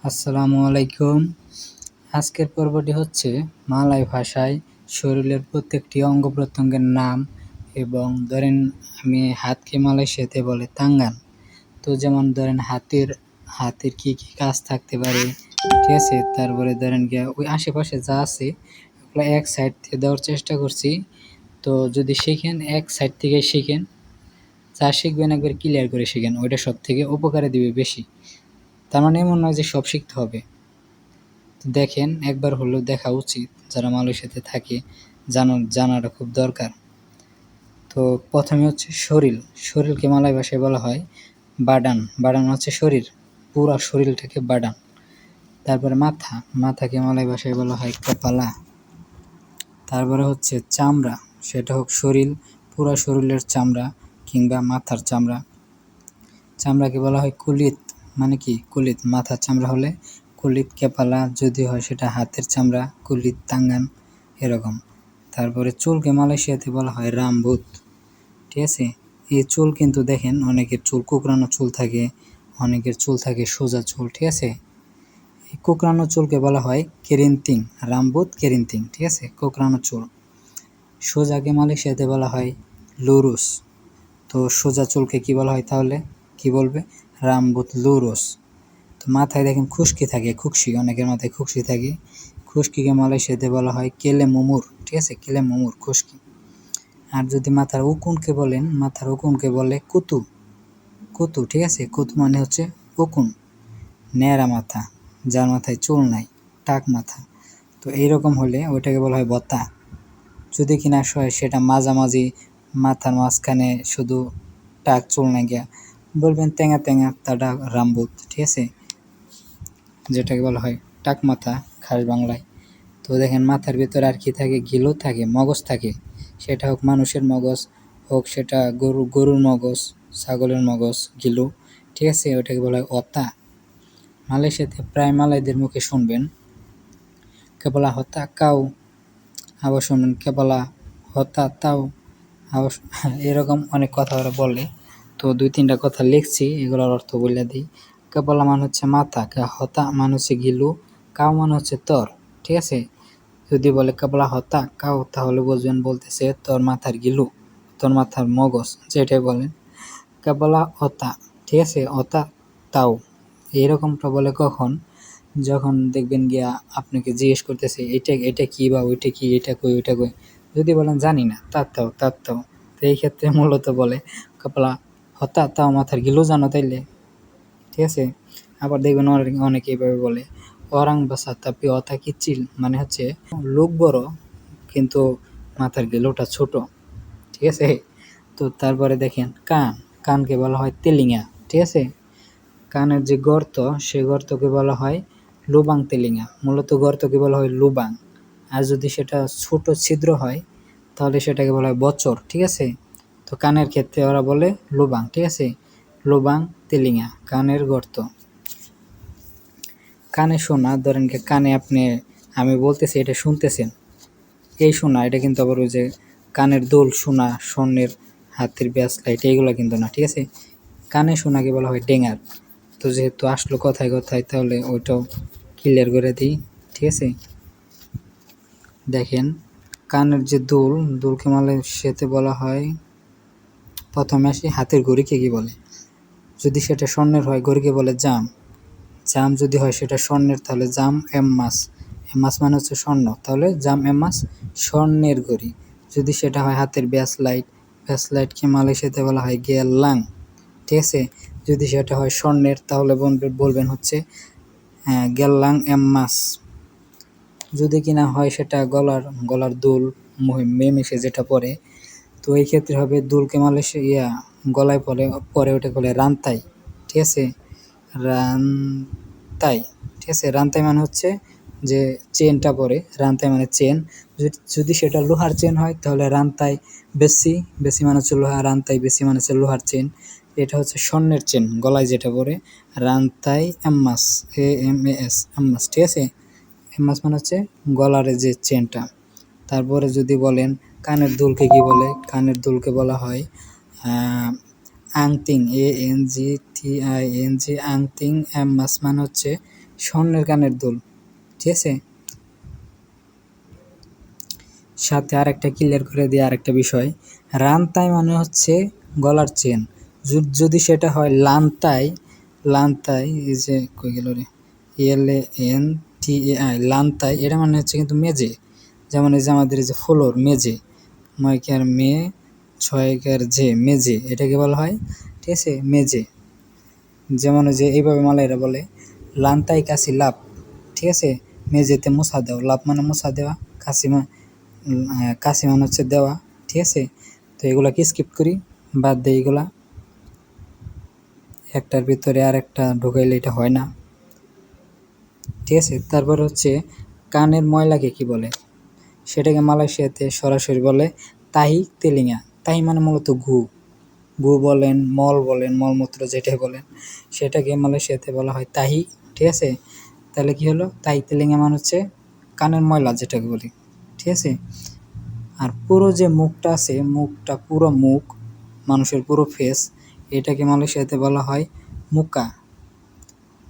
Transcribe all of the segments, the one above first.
আসসালামু আলাইকুম। আজকের পর্বটি হচ্ছে মালয় ভাষায় শরীরের প্রত্যেকটি অঙ্গ প্রত্যঙ্গের নাম এবং ধরেন আমি হাতকে মালয়েশিয়াতে বলে তাঙ্গান। তো যেমন ধরেন হাতের কি কি কাজ থাকতে পারে, ঠিক আছে। তারপরে ধরেন গিয়া ওই আশেপাশে যা আছে ওগুলো এক সাইড থেকে দেওয়ার চেষ্টা করছি। তো যদি শিখেন এক সাইড থেকে শিখেন, যা শিখবেন একবার ক্লিয়ার করে শিখেন, ওইটা সব থেকে উপকারে দিবে বেশি। তার মানে এমন নয় যে সব শিখতে হবে। দেখেন একবার হলেও দেখা উচিত, যারা মালয়েশিয়াতে থাকে জানাটা খুব দরকার। তো প্রথমে হচ্ছে শরীর। শরীরকে মালয় ভাষায় বলা হয় বাডান। বাডান হচ্ছে শরীর, পুরো শরীরটাকে বাডান। তারপরে মাথাকে মালয় ভাষায় বলা হয় কপালা। তারপরে হচ্ছে চামড়া, সেটা হোক শরীর, পুরো শরীরের চামড়া কিংবা মাথার চামড়া। চামড়াকে বলা হয় কুলিত, মানে কি কুলিত, মাথার চামড়া হলে কুলিত কেপালা, যদি হয় সেটা হাতের চামড়া কুলিত তাঙ্গান, এরকম। তারপরে চুলকে মালয়েশিয়াতে বলা হয় রামবুত, ঠিক আছে। এই চুল কিন্তু দেখেন অনেকের চুল কুকরানো চুল থাকে, অনেকের চুল থাকে সোজা চুল, ঠিক আছে। এই কুকরানো চুলকে বলা হয় কেরিন্তিং, রামবুত কেরিন্তিং, ঠিক আছে, কুকরানো চুল। সোজাকে মালয়েশিয়াতে বলা হয় লুরুস। তো সোজা চুলকে কি বলা হয় তাহলে, কি বলবে, রামবুত লুরুস। তো মাথায় দেখেন খুশকি থাকে, খুশকি, অনেকের মাথায় খুশকি থাকে, খুশকিকে মালয়েশিয়াতে বলা হয় কেলে মুমুর, ঠিক আছে, কেলে মুমুর খুশকি। আর যদি মাথার উকুনকে বলেন, মাথার উকুনকে বলে কুতু, কুতু, ঠিক আছে। কুতু মানে হচ্ছে উকুন, ন্যাড়া মাথা, যার মাথায় চুল নাই, টাক মাথা। তো এইরকম হলে ওইটাকে বলা হয় বতা। যদি কিনা হয় সেটা মাঝামাঝি, মাথার মাঝখানে শুধু টাক চুল না গিয়া, বলবেন তেঙা তেঙা, তাটা রামবুত, ঠিক আছে, যেটাকে বলা হয় টাক মাথা খাস বাংলায়। তো দেখেন মাথার ভিতরে আর কি থাকে, গিলো থাকে, মগজ থাকে, সেটা হোক মানুষের মগজ, হোক সেটা গরুর মগজ, ছাগলের মগজ, গিলো, ঠিক আছে, ওটাকে বলা হয় অতা। মালয়েশিয়াতে প্রায় মালয়দের মুখে শুনবেন কেবলা হতা কাউ, আবার শুনবেন কেবলা হতা তাও, আবার এরকম অনেক কথা ওরা বলে। তো দুই তিনটা কথা লিখছি, এগুলোর অর্থ বলে দিই। কেবলা মানে হচ্ছে মাথা, হতা মানে হচ্ছে গিলু, কাউ মানে হচ্ছে তর, ঠিক আছে। যদি বলে কেবলা হতা কাউ, তাহলে বুঝবেন বলতেছে তোর মাথার গিলু, তোর মাথার মগজ, যেটাই বলেন। কেবলা অতা, ঠিক আছে, অতা তাও। এইরকমটা বলে কখন, যখন দেখবেন গিয়া আপনাকে জিজ্ঞেস করতেছে এটা এটা কি বা ওইটা কি, এটা কই ওইটা কই, যদি বলেন জানি না, তার তাও। তো এই ক্ষেত্রে মূলত বলে কপালা হতা তাও, মাথার গিলো জানো তাইলে, ঠিক আছে। আবার দেখবেন অনেকে এইভাবে বলে অরাং বাসা তাপি অতা কি চিল, মানে হচ্ছে লোক বড় কিন্তু মাথার গিলোটা ছোট, ঠিক আছে। তো তারপরে দেখেন কানকে বলা হয় তেলিঙা, ঠিক আছে। কানের যে গর্ত, সে গর্তকে বলা হয় লুবাং তেলিঙা, মূলত গর্তকে বলা হয় লুবাং। আর যদি সেটা ছোট ছিদ্র হয় তাহলে সেটাকে বলা হয় বচর, ঠিক আছে। তো কানের ক্ষেত্রে ওরা বলে লুবাং, ঠিক আছে, লুবাং তেলিঙা, কানের গর্ত। কানে শোনা, ধরেন কানে আপনি, আমি বলতেছি এটা শুনতেছেন, এই শোনা, এটা কিন্তু আবার ওই যে কানের দোল শোনা, স্বর্ণের হাতের ব্যাসলাইট, এইগুলো কিন্তু না, ঠিক আছে। কানে শোনাকে বলা হয় ডেঙ্গার। তো যেহেতু আসলো কথায় কথায়, তাহলে ওইটাও ক্লিয়ার করে দিই, ঠিক আছে। দেখেন কানের যে দুলকে মালয়েশিয়াতে বলা হয়, প্রথমে আসি হাতের ঘড়িকে কি বলে, যদি সেটা স্বর্ণের হয় ঘড়িকে বলে জাম। জাম যদি হয় সেটা স্বর্ণের, তাহলে জাম এম্মাস, এম্মাস মানে হচ্ছে স্বর্ণ, তাহলে জাম এম্মাস, স্বর্ণের ঘড়ি। যদি সেটা হয় হাতের ব্যাসলাইটকে মালয়েশিয়াতে বলা হয় গেলাং, ঠিক আছে। যদি সেটা হয় স্বর্ণের, তাহলে বলবেন হচ্ছে গেলাং এম্মাস। যদি কিনা হয় সেটা গলার দুল, মেয়েমেশে যেটা পরে, তো এই ক্ষেত্রে হবে দুলকে মালয়েশিয়া গলায় পরে ওটা বলে রান্তাই, ঠিক আছে, রান্তাই, ঠিক আছে। রান্তাই মানে হচ্ছে যে চেনটা পরে, রান্তাই মানে চেন। যদি সেটা লোহার চেন হয় তাহলে রান্তাই বেশি, বেশি মানে হচ্ছে লোহা, রান্তাই বেশি মানে হচ্ছে লোহার চেন। এটা হচ্ছে স্বর্ণের চেন, গলায় যেটা পরে, রান্তাই এম্মাস, AMAS এম্মাস, ঠিক আছে। এম্মাস মানে হচ্ছে গলার যে চেনটা। তারপরে যদি বলেন কানের দুলকে কি বলে, কানের দুলকে বলা হয় আংতিং, ANGTING, আংতিং। এম্মাস মানে হচ্ছে স্বর্ণের কানের দুল, ঠিক আছে। সাথে আরেকটা ক্লিয়ার করে দিয়ে আরেকটা বিষয়, রানতাই মানে হচ্ছে গলার চেন। যদি সেটা হয় লানতাই, লানতাই এই যে কই গেল রে, LANTAI, লানতাই, এটা মানে হচ্ছে কিন্তু মেজে। যেমন এই যে আমাদের এই যে ফ্লোর, মেজে, 9 মে 6 যে মেজে, এটাকে বলা হয়, ঠিক আছে, মেজে। যেমন ওই যে এইভাবে মালাইরা বলে লানতাই কাশি লাভ, ঠিক আছে, মেঝেতে মোছা দাও। লাভ মানে মোছা দেওয়া, কাশি মানে হচ্ছে দেওয়া, ঠিক আছে। তো এগুলাকে স্কিপ করি, বাদ দেই এগুলা, একটার ভিতরে আর একটা ঢুকাইলে এটা হয় না, ঠিক আছে। তারপর হচ্ছে কানের ময়লাকে কি বলে, সেটাকে মালয়েশিয়াতে সরাসরি বলে তাহি তেলিঙা। তাহি মানে মূলত গু, গু বলেন, মল বলেন, মলমূত্র যেটাই বলেন, সেটাকে মালয়েশিয়াতে বলা হয় তাহি, ঠিক আছে। তাহলে কি হলো, তাহি তেলিঙা মানে হচ্ছে কানের ময়লা যেটাকে বলি, ঠিক আছে। আর পুরো যে মুখটা আছে, মুখটা পুরো মুখ, মানুষের পুরো ফেস, এটাকে মালয়েশিয়াতে বলা হয় মুকা।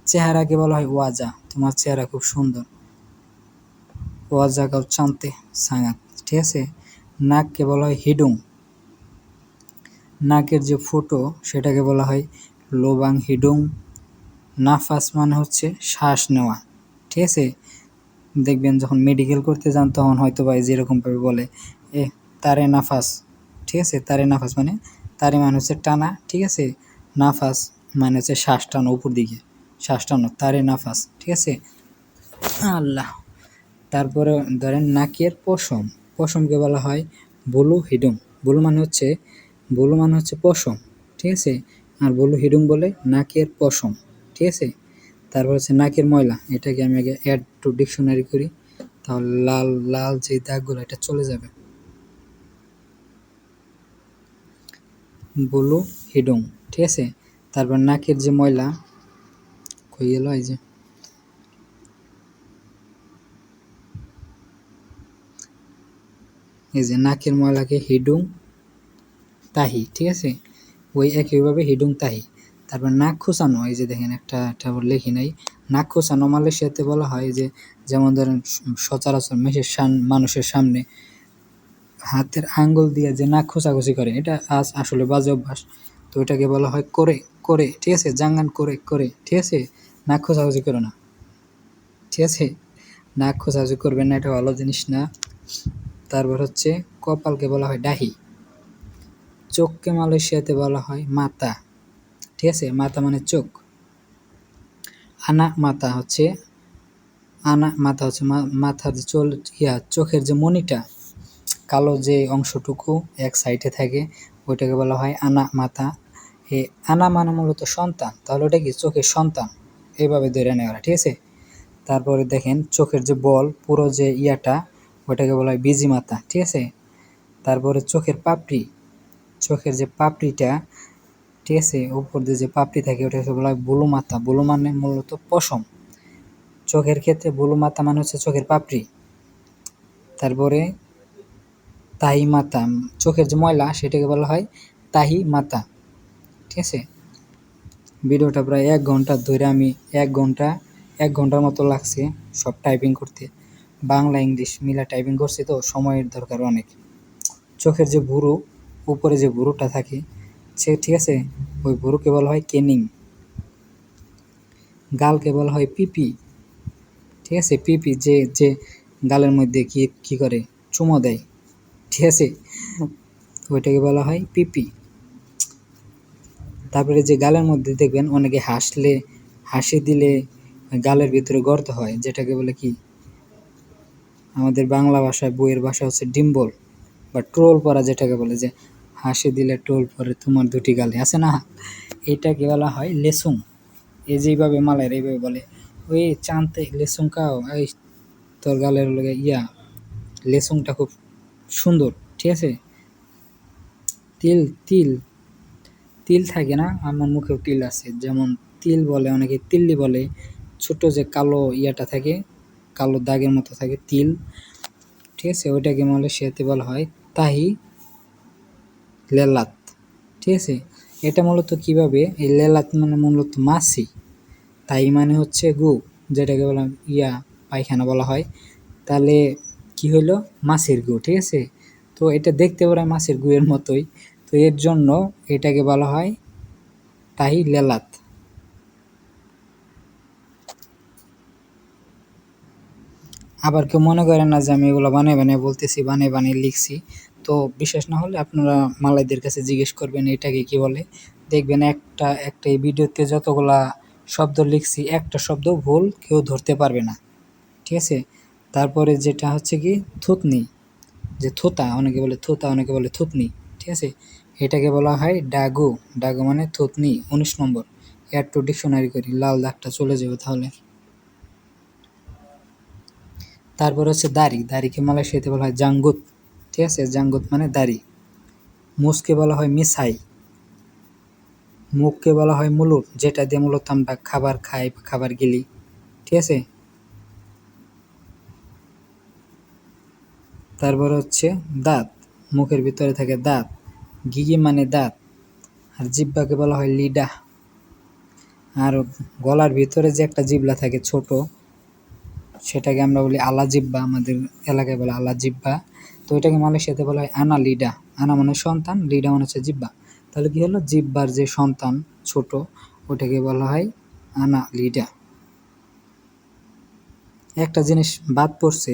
চেহারাকে বলা হয় ওয়াজা, তোমার চেহারা খুব সুন্দর, ওয়াজা কাউ চান্তে সাঙাত, ঠিক আছে। নাককে বলা হয় হিডুং, নাকের যে ফুটো সেটাকে বলা হয় লোবাং হিডুং। নাফাস মানে হচ্ছে শ্বাস নেওয়া, ঠিক আছে। দেখবেন যখন মেডিকেল করতে যান তখন হয়তো বা যেরকমভাবে বলে এ তারে নাফাস, ঠিক আছে। তারে নাফাস মানে, তারে মানে হচ্ছে টানা, ঠিক আছে। নাফাস মানে হচ্ছে শ্বাস টানো উপর দিকে, শ্বাস টানো, তারে নাফাস, ঠিক আছে। আল্লাহ। তারপরে ধরেন নাকের পশম, পশমকে বলা হয় বুলু হিডুং। বুলু মানে হচ্ছে পশম, ঠিক আছে। আর বুলু হিডুং বলে নাকের পশম, ঠিক আছে। তারপর হচ্ছে নাকের ময়লা, এটাকে আমি আগে অ্যাড টু ডিকশনারি করি, তাহলে লাল লাল যে দাগগুলো এটা চলে যাবে। বুলু হিডুং, ঠিক আছে। তারপর নাকের যে ময়লা, কই গেল, এই যে নাকের ময়লাকে হিডুং তাহি, ঠিক আছে। ওই একইভাবে হিডুং তাহি। তারপর নাক খোঁচানো, এই যে দেখেন একটা লিখি নাই, নাক খোঁচানো মালয়েশিয়াতে বলা হয় যে, যেমন ধরেন সচরাচর মানুষের সামনে হাতের আঙ্গুল দিয়ে যে নাক খোঁচাখুচি করে, এটা আসলে বাজে অভ্যাস। তো এটাকে বলা হয় করে করে, ঠিক আছে, জাঙ্গান করে করে, ঠিক আছে। নাক খোঁচাখুচি করো না, ঠিক আছে, নাক খোঁচাখুচি করবেন না, এটা ভালো জিনিস না। তারপর হচ্ছে কপালকে বলা হয় ডাহি। চোখকে মালয়েশিয়াতে বলা হয় মাতা, ঠিক আছে, মাতা মানে চোখ। আনা মাথা হচ্ছে মাথার যে চোখের যে মণিটা, কালো যে অংশটুকু এক সাইডে থাকে, ওইটাকে বলা হয় আনা মাথা। এ আনা মানে মূলত সন্তান, তাহলে ওটা কি চোখের সন্তান, এইভাবে ধরে নেওয়া, ঠিক আছে। তারপরে দেখেন চোখের যে বল, পুরো যে ওইটাকে বলা হয় বিজি মাথা, ঠিক আছে। তারপরে চোখের পাপড়ি, চোখের যে পাপড়িটা, ঠিক আছে, উপর দিয়ে যে পাপড়ি থাকে ওটাকে বলা হয় বুলু মাথা। বুলু মানে মূলত পশম, চোখের ক্ষেত্রে বুলু মাথা মানে হচ্ছে চোখের পাপড়ি। তারপরে তাহি মাথা, চোখের যে ময়লা সেটাকে বলা হয় তাহি মাথা, ঠিক আছে। ভিডিওটা প্রায় 1 ঘন্টা ধরে আমি 1 ঘন্টার মতো লাগছে সব টাইপিং করতে, বাংলা ইংলিশ মিলা টাইপিং করছি, তো সময়ের দরকার অনেক। চোখের যে ভুরু, উপরে যে ভুরুটা থাকে সে, ঠিক আছে, ওই ভুরুকে বলা হয় কেনিং। গালকে বলা হয় পিপি, ঠিক আছে। পিপি যে যে গালের মধ্যে কি করে, চুমো দেয়, ঠিক আছে, ওইটাকে বলা হয় পিপি। তারপরে যে গালের মধ্যে দেখবেন অনেকে হাসি দিলে গালের ভিতরে গর্ত হয়, যেটাকে বলে কি, আমাদের বাংলা ভাষায় বইয়ের ভাষা হচ্ছে ডিম্বল, বা ট্রোল পরা, যেটাকে বলে যে হাসি দিলে টোল পরে তোমার দুটি গালে, আছে না, এটাকে বলা হয় লেসুং। এই যেভাবে মালায় এইভাবে বলে, ওই চান্তে লেসুং কাও, এই তোর গালের লগে লেসুংটা খুব সুন্দর, ঠিক আছে। তিল তিল তিল থাকে না, আমার মুখেও তিল আছে, যেমন তিল বলে, অনেকে তিল্লি বলে, ছোট যে কালো থাকে, কালো দাগের মতো থাকে, তিল, ঠিক আছে। ওইটাকে মালয়েশিয়াতে বলা হয় তাহি লেলাত, ঠিক আছে। এটা মূলত কিভাবে, এই লেলাত মানে মূলত মাছি, তাই মানে হচ্ছে গু, যেটাকে বলা পায়খানা বলা হয়। তাহলে কি হইলো, মাছের গু, ঠিক আছে। তো এটা দেখতে পারে মাছের গুয়ের মতোই, তো এর জন্য এটাকে বলা হয় তাই লেলাত। আবার কেউ মনে করেন না যে আমি এগুলো বানিয়ে বানিয়ে বলতেছি, বানিয়ে বানিয়ে লিখছি। তো বিশ্বাস না হলে আপনারা মালাইদের কাছে জিজ্ঞেস করবেন এটাকে কি বলে। দেখবেন একটা একটা এই ভিডিওতে যতগুলা শব্দ লিখছি, একটা শব্দ ভুল কেউ ধরতে পারবে না, ঠিক আছে। তারপরে যেটা হচ্ছে কি থুতনি, যে থোতা, অনেকে বলে থোতা, অনেকে বলে থুতনি, ঠিক আছে। এটাকে বলা হয় ডাগু। ডাগু মানে থুতনি। 19 নম্বর, এর টু ডিকশনারি করি, লাল দাগটা চলে যাবে তাহলে। তারপর হচ্ছে দাড়ি। দাড়িকে মালয়েশিয়াতে বলা হয় জাঙ্গুত, ঠিক আছে। জাঙ্গুত মানে দাড়ি। মুসকে বলা হয় মিসাই। মুখকে বলা হয় মুলুক, যেটা দিয়ে মূলত আমরা খাবার খাই বা খাবার গিলি, ঠিক আছে। তারপর হচ্ছে দাঁত, মুখের ভিতরে থাকে দাঁত। গিগি মানে দাঁত। আর জিহ্বাকে বলা হয় লিডা। আর গলার ভিতরে যে একটা জিহ্বা থাকে ছোট, সেটাকে আমরা বলি আলা জিহ্বা, আমাদের এলাকায় বলে আলা জিহ্বা। তো এটাকে মালয়েশিয়াতে বলা হয় আনা লিডা। আনা মানে সন্তান, লিডা মানে হচ্ছে জিহ্বা। তাহলে কি হলো, জিহ্বার যে সন্তান ছোট, ওটাকে বলা হয় আনা লিডা। একটা জিনিস বাদ পড়ছে,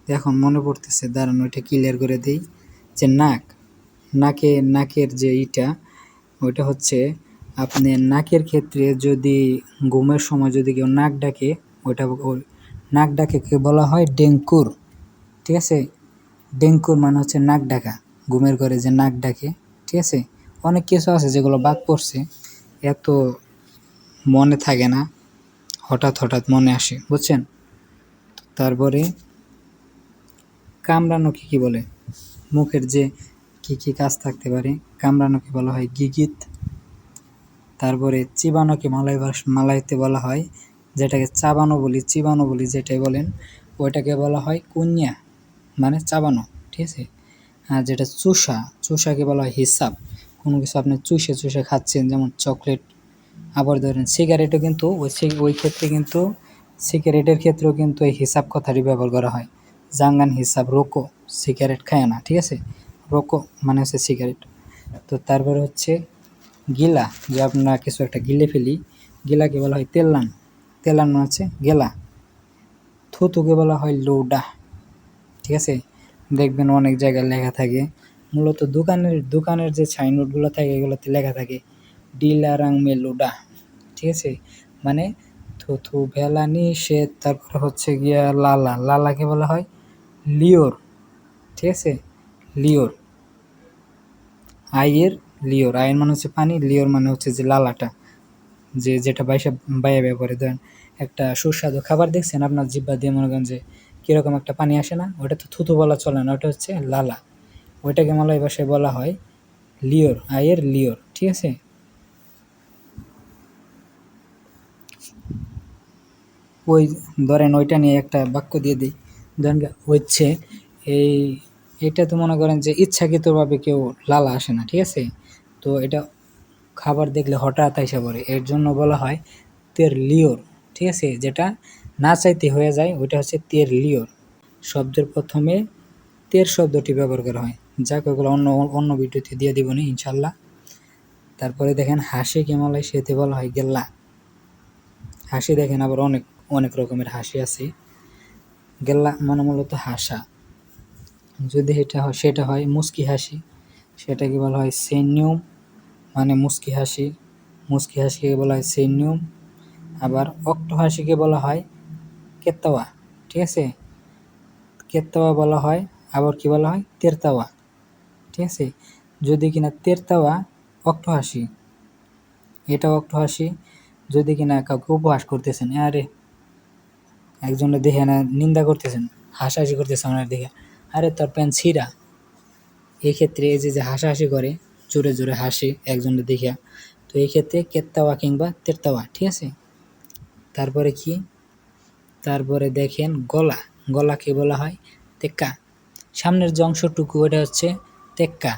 এখন মনে পড়তেছে, দাঁড়ানো এটা ক্লিয়ার করে দিই, যে নাক। নাকের যে ইটা, ওইটা হচ্ছে আপনি নাকের ক্ষেত্রে যদি ঘুমের সময় যদি কেউ নাক ডাকে, ওইটা নাক ডাকে কে বলা হয় ডেঙ্কুর, ঠিক আছে। ডেঙ্কুর মানে হচ্ছে নাক ডাকা, ঘুমের ঘরে যে নাক ডাকে, ঠিক আছে। অনেক কিছু আছে যেগুলো বাদ পড়ছে, এত মনে থাকে না, হঠাৎ হঠাৎ মনে আসে, বুঝছেন। তারপরে কামড়ানোকে কি বলে, মুখের যে কি কাজ থাকতে পারে, কামড়ানোকে বলা হয় গিগিত। তারপরে চিবানোকে মালাইতে বলা হয়, যেটাকে চিবানো বলি যেটাই বলেন, ওইটাকে বলা হয় কুঞ্ঞা, মানে চাবানো, ঠিক আছে। আর যেটা চুষাকে বলা হয় হিসাব। কোনো কিছু আপনি চুষে খাচ্ছেন, যেমন চকলেট। আবার ধরেন সিগারেটও কিন্তু ওই ক্ষেত্রে কিন্তু সিগারেটের ক্ষেত্রেও কিন্তু এই হিসাব কথাটি ব্যবহার করা হয়। জাঙ্গান হিসাব রোকো, সিগারেট খায় না, ঠিক আছে। রোকো মানে হচ্ছে সিগারেট। তো তারপরে হচ্ছে গিলা, যে আপনার কিছু একটা গিলে ফেলি, গিলাকে বলা হয় তেল্লান। তেল্লান মানে হচ্ছে গেলা। থুতুকে বলা হয় লোডা, ঠিক আছে। দেখবেন অনেক জায়গায় লেখা থাকে, মূলত দোকানের যে সাইনবোর্ডগুলো থাকে এগুলোতে লেখা থাকে ডিলারাং মে লোডা, ঠিক আছে। মানে থুথু ভেলা নিষেধ। তারপরে হচ্ছে গিয়া লালাকে বলা হয় লিওর, ঠিক আছে। লিওর, আয়ের মানে হচ্ছে পানি, লিওর মানে হচ্ছে যে লালাটা, যেটা বাইয়া ব্যবহারে ধরেন একটা সুস্বাদু খাবার দেখছেন, আপনার জিহ্বা দিয়ে মনে করেন যে কীরকম একটা পানি আসে না, ওটা তো থুতু বলা চলে না, ওটা হচ্ছে লালা। ওইটাকে মালয় ভাষায় বলা হয় লিওর, ঠিক আছে। ওই ধরেন ওইটা নিয়ে একটা বাক্য দিয়ে দিই, ধরেন হচ্ছে এই এটা তো মনে করেন যে ইচ্ছাকৃতভাবে কেউ লালা আসে না, ঠিক আছে। তো এটা খাবার দেখলে হঠাৎ আইসা পড়ে, এর জন্য বলা হয় তের লিওর, ঠিক আছে। যেটা না চাইতে হয়ে যায় ওইটা হচ্ছে তের লিওর। শব্দের প্রথমে তের শব্দটি ব্যবহার করা হয়। যাক, ওগুলো অন্য ভিডিওতে দিয়ে দিব না ইনশাল্লাহ। তারপরে দেখেন হাসিকে মালয়েশিয়াতে বলা হয় গেল্লা। হাসি দেখেন আবার অনেক অনেক রকমের হাসি আছে। গেল্লা মানে মূলত হাসা। যদি সেটা হয় মুস্কি হাসি, সেটাকে বলা হয় সেনিউম, মানে মুস্কি হাসি। মুস্কি হাসিকে বলা হয় সেনিউম। আবার অক্ট হাসিকে বলা হয় কেত্তাওয়া, ঠিক আছে। কেত্তাওয়া বলা হয়, আবার কি বলা হয় তেরতাওয়া, ঠিক আছে। যদি কিনা তেরতাওয়া অট্টহাসি, এটা অট্টহাসি। যদি কিনা কাউকে উপহাস করতেছেন, আরে একজনের দেখে না নিন্দা করতেছেন, হাসাহাসি করতেছেন ওনার দেখে, আরে তোর প্যান্ট ছিঁড়া, এই ক্ষেত্রে এই যে হাসাহাসি করে, জোরে জোরে হাসি একজনের দেখে, তো এই ক্ষেত্রে কেত্তাওয়া কিংবা তেরতাওয়া, ঠিক আছে। তারপরে কি, তারপরে দেখেন গলাকে বলা হয় তেক্কা। সামনের যে অংশটুকু ওটা হচ্ছে তেক্কা,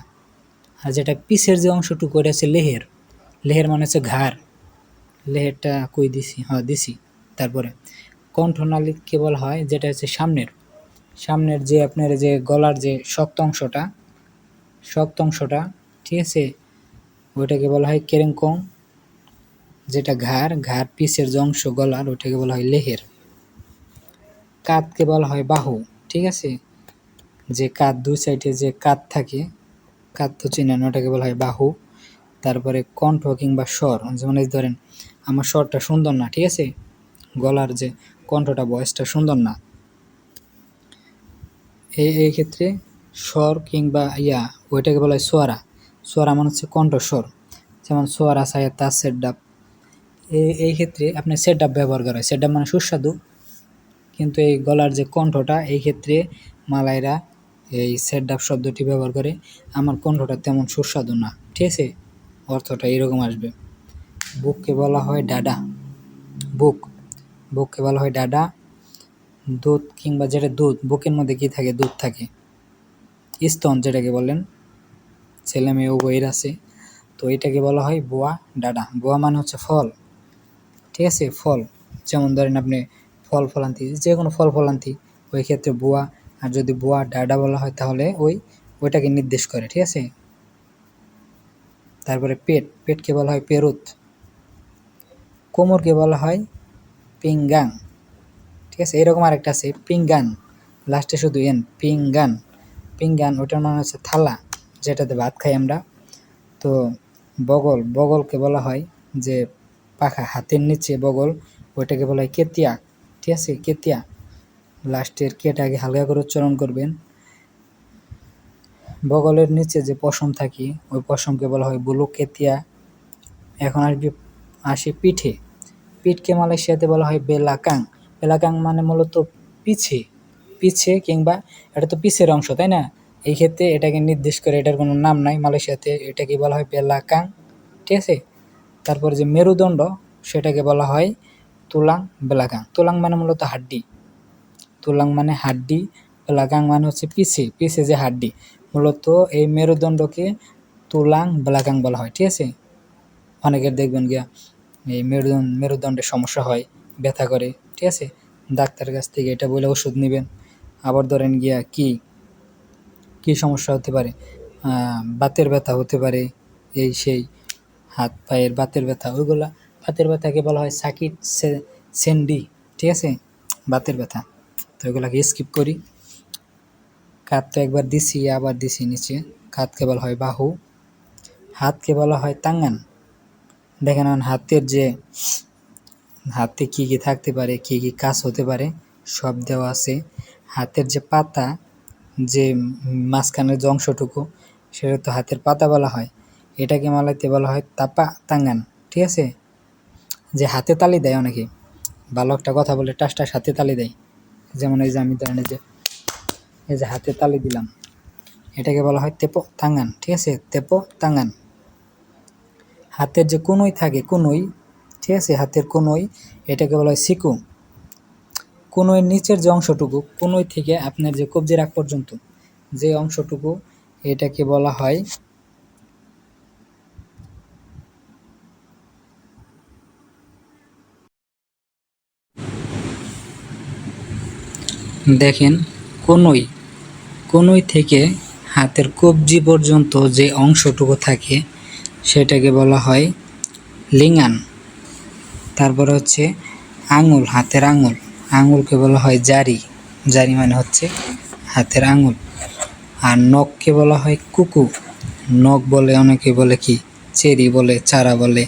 আর যেটা পিছের যে অংশটুকু ওটা হচ্ছে লেহের। লেহের মানে হচ্ছে ঘাড়। লেহেরটা কই দিছি, হ্যাঁ দিছি। তারপরে কণ্ঠনালীকে বলা হয় যেটা হচ্ছে সামনের যে আপনার যে গলার যে শক্ত অংশটা, ঠিক আছে, ওইটাকে বলা হয় কেরেঙ্কং। যেটা ঘাড় পিছের যে অংশ গলার ওইটাকে বলা হয় লেহের। কাঁধকে বলা হয় বাহু, ঠিক আছে, যে কাঁধ দুই সাইডে যে কাঁধ থাকে, কাঁধ তো চিনেন, ওটাকে বলা হয় বাহু। তারপরে কণ্ঠ কিংবা স্বর, যেমন এই ধরেন আমার স্বরটা সুন্দর না, ঠিক আছে, গলার যে কণ্ঠটা ভয়েসটা সুন্দর না, এই ক্ষেত্রে স্বর কিংবা ওইটাকে বলা হয় সোয়ারা। সোয়ারা মানে হচ্ছে কণ্ঠস্বর, যেমন সোয়ারা সায়াতা সেট ডাব। এই ক্ষেত্রে আপনি সেট ডাব ব্যবহার করা হয়। সেট ডাব মানে সুস্বাদু, কিন্তু এই গলার যে কণ্ঠটা, এই ক্ষেত্রে মালাইরা এই সেট ডাব শব্দটি ব্যবহার করে, আমার কণ্ঠটা তেমন সুস্বাদু না, ঠিক আছে, অর্থটা এরকম আসবে। বুককে বলা হয় ডাডা। বুককে বলা হয় ডাডা। দুধ কিংবা যেটা দুধ, বুকের মধ্যে কি থাকে, দুধ থাকে, স্তন যেটাকে বলেন, ছেলে মেয়ে উভয়ের আছে, তো এটাকে বলা হয় বোয়া ডাডা। বোয়া মানে হচ্ছে ফল, ঠিক আছে, ফল। যেমন ধরেন আপনি ফলান্তি, যে কোনো ফলান্তি, ওই ক্ষেত্রে বোয়া। আর যদি বোয়া ডাডা বলা হয় তাহলে ওইটাকে নির্দেশ করে, ঠিক আছে। তারপরে পেটকে বলা হয় পেরুত। কোমরকে বলা হয় পিঙ্গাং, ঠিক আছে। এরকম আরেকটা আছে পিঙ্গান, লাস্টে শুধু এন, পিঙ্গান ওটার মানে হচ্ছে থালা, যেটাতে ভাত খাই আমরা। তো বগলকে বলা হয় যে পাখা, হাতের নিচে বগল, ওইটাকে বলা হয় কেতিয়া, ঠিক আছে, কেতিয়া। লাস্টের কেটাকে হালকা করে উচ্চারণ করবেন। বগলের নিচে যে পশম থাকে, ওই পশমকে বলা হয় বুলু কেতিয়া। এখন আসি পিঠকে মালয়েশিয়াতে বলা হয় বেলাকাং। বেলাকাং মানে মূলত পিছে কিংবা এটা তো পিছের অংশ, তাই না, এই ক্ষেত্রে এটাকে নির্দেশ করে, এটার কোনো নাম নাই মালয়েশিয়াতে, এটাকে বলা হয় বেলাকাং, ঠিক আছে। তারপর যে মেরুদণ্ড, সেটাকে বলা হয় তুলাং বেলাকাং। তুলাং মানে মূলত হাড্ডি, বেলাকাং মানে হচ্ছে পিছে যে হাড্ডি, মূলত এই মেরুদণ্ডকে তুলাং বেলাকাং বলা হয়, ঠিক আছে। অনেকের দেখবেন গিয়া এই মেরুদণ্ডের সমস্যা হয়, ব্যথা করে, ঠিক আছে, ডাক্তারের কাছ থেকে এটা বলে ওষুধ নেবেন। আবার ধরেন গিয়া কি সমস্যা হতে পারে, বাতের ব্যথা হতে পারে, এই সেই হাত পায়ের বাতের ব্যথা, ওইগুলা বাতের ব্যথাকে বলা হয় সাকিট সেন্ডি, ঠিক আছে, বাতের ব্যথা। তো ওইগুলাকে স্কিপ করি। কাঁধ তো একবার দিছি, আবার দিছি নিচে। কাঁধকে বলা হয় বাহু। হাতকে বলা হয় তাঙ্গান। দেখেন হাতে কি কি থাকতে পারে, কি কি কাজ হতে পারে, সব দেওয়া আছে। হাতের যে পাতা, যে মাঝখানের যে অংশটুকু, সেটা তো হাতের পাতা বলা হয়। এটাকে মালাইতে বলা হয় তাপা তাঙ্গান, ঠিক আছে। যে হাতে তালি দেয় অনেকে, ভালো একটা কথা বলে টাস হাতে তালি দেয়, যেমন এই যে আমি ধরেন এই যে হাতে তালি দিলাম, এটাকে বলা হয় তেপো তাঙ্গান, ঠিক আছে, তেপো তাঙ্গান। হাতের যে কনুই থাকে, ঠিক আছে, হাতের কনুই, এটাকে বলা হয় সিকু। কনুইয়ের নিচের যে অংশটুকু, কনুই থেকে আপনার যে কবজির আগ পর্যন্ত যে অংশটুকু, এটাকে বলা হয় দেখেন কনুই থেকে হাতের কবজি পর্যন্ত যে অংশটুকু থাকে, সেটাকে বলা হয় লিঙ্গান। তারপরে হচ্ছে আঙুল, হাতের আঙুলকে বলা হয় জারি মানে হচ্ছে হাতের আঙুল। আর নখকে বলা হয় কুকু। নখ বলে অনেকে বলে কি চেরি বলে, চারা বলে,